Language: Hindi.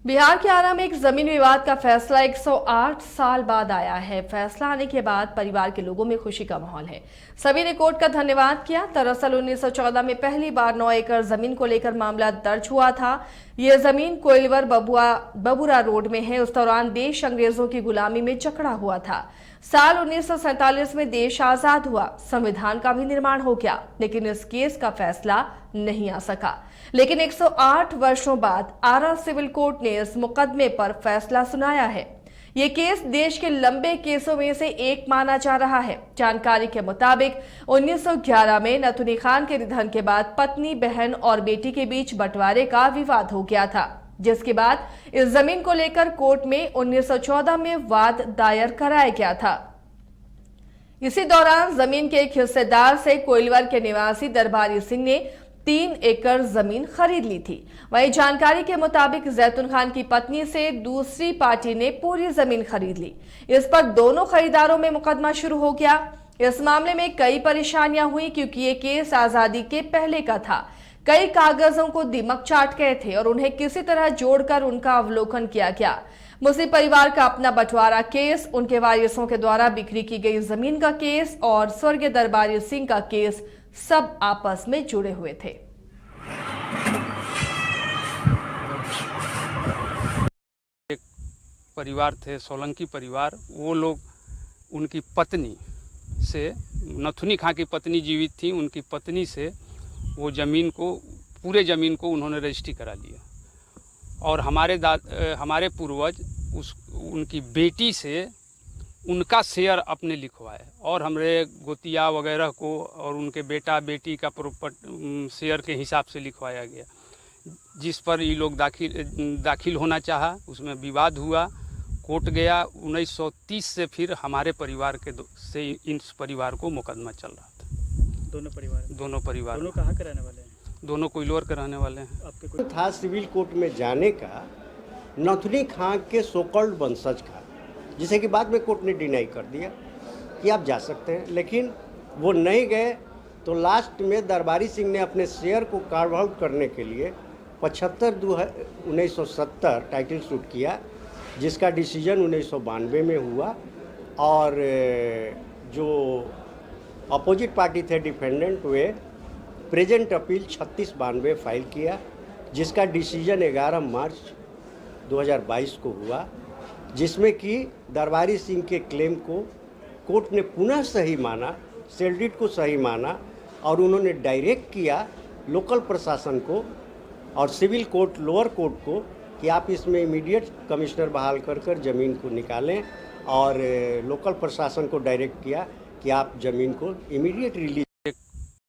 बिहार के आरा में एक जमीन विवाद का फैसला 108 साल बाद आया है। फैसला आने के बाद परिवार के लोगों में खुशी का माहौल है। सभी ने कोर्ट का धन्यवाद किया। दरअसल 1914 में पहली बार 9 एकड़ जमीन को लेकर मामला दर्ज हुआ था। ये जमीन कोइलवर बबुरा रोड में है। उस दौरान देश अंग्रेजों की गुलामी में जकड़ा हुआ था। साल 1947 में देश आजाद हुआ, संविधान का भी निर्माण हो गया, लेकिन इस केस का फैसला नहीं आ सका। लेकिन 108 वर्षों बाद आरा सिविल कोर्ट ने इस मुकदमे पर फैसला सुनाया है। ये केस देश के लंबे केसों में से एक माना जा रहा है। जानकारी के मुताबिक 1911 में नथुनी खान के निधन के बाद पत्नी, बहन और बेटी के बीच बंटवारे का विवाद हो गया था, जिसके बाद इस जमीन को लेकर कोर्ट में 1914 में वाद दायर कराया गया था। इसी दौरान जमीन के एक हिस्सेदार से कोइलवर के निवासी दरबारी सिंह ने 3 एकड़ जमीन खरीद ली थी। वहीं जानकारी के मुताबिक जैतून खान की पत्नी से दूसरी पार्टी ने पूरी जमीन खरीद ली। इस पर दोनों खरीदारों में मुकदमा शुरू हो गया। इस मामले में कई परेशानियां हुई, क्योंकि ये केस आजादी के पहले का था। कई कागजों को दीमक चाट गए थे और उन्हें किसी तरह जोड़कर उनका अवलोकन किया गया। मुस्लिम परिवार का अपना बंटवारा केस, उनके वारिसों के द्वारा बिक्री की गई जमीन का केस और स्वर्गीय दरबारी सिंह का केस सब आपस में जुड़े हुए थे। एक परिवार थे, सोलंकी परिवार। वो लोग उनकी पत्नी से, नथुनी खां की पत्नी जीवित थी, उनकी पत्नी से वो ज़मीन को, पूरे ज़मीन को उन्होंने रजिस्ट्री करा लिया। और हमारे पूर्वज उनकी बेटी से उनका शेयर अपने लिखवाए और हमारे गोतिया वगैरह को और उनके बेटा बेटी का शेयर के हिसाब से लिखवाया गया, जिस पर ये लोग दाखिल होना चाहा। उसमें विवाद हुआ, कोर्ट गया। 1930 से फिर हमारे परिवार से इस परिवार को मुकदमा चल रहा था। दोनों परिवार कहाँ के रहने वाले हैं? दोनों कोइलवर के रहने वाले हैं। आपके कोई था सिविल कोर्ट में जाने का नथुनी खां के सोकॉल्ड वंशज का, जिसे कि बाद में कोर्ट ने डिनाई कर दिया कि आप जा सकते हैं, लेकिन वो नहीं गए। तो लास्ट में दरबारी सिंह ने अपने शेयर को कार्व आउट करने के लिए 75/1970 टाइटल सूट किया, जिसका डिसीजन 1992 में हुआ। और जो अपोजिट पार्टी थे डिफेंडेंट, वे प्रेजेंट अपील 3692 फाइल किया, जिसका डिसीजन 11 मार्च 2022 को हुआ, जिसमें कि दरबारी सिंह के क्लेम को कोर्ट ने पुनः सही माना, सेल्डिट को सही माना और उन्होंने डायरेक्ट किया लोकल प्रशासन को और सिविल कोर्ट, लोअर कोर्ट को कि आप इसमें इमीडिएट कमिश्नर बहाल कर ज़मीन को निकालें। और लोकल प्रशासन को डायरेक्ट किया कि आप ज़मीन को इमीडिएट रिलीज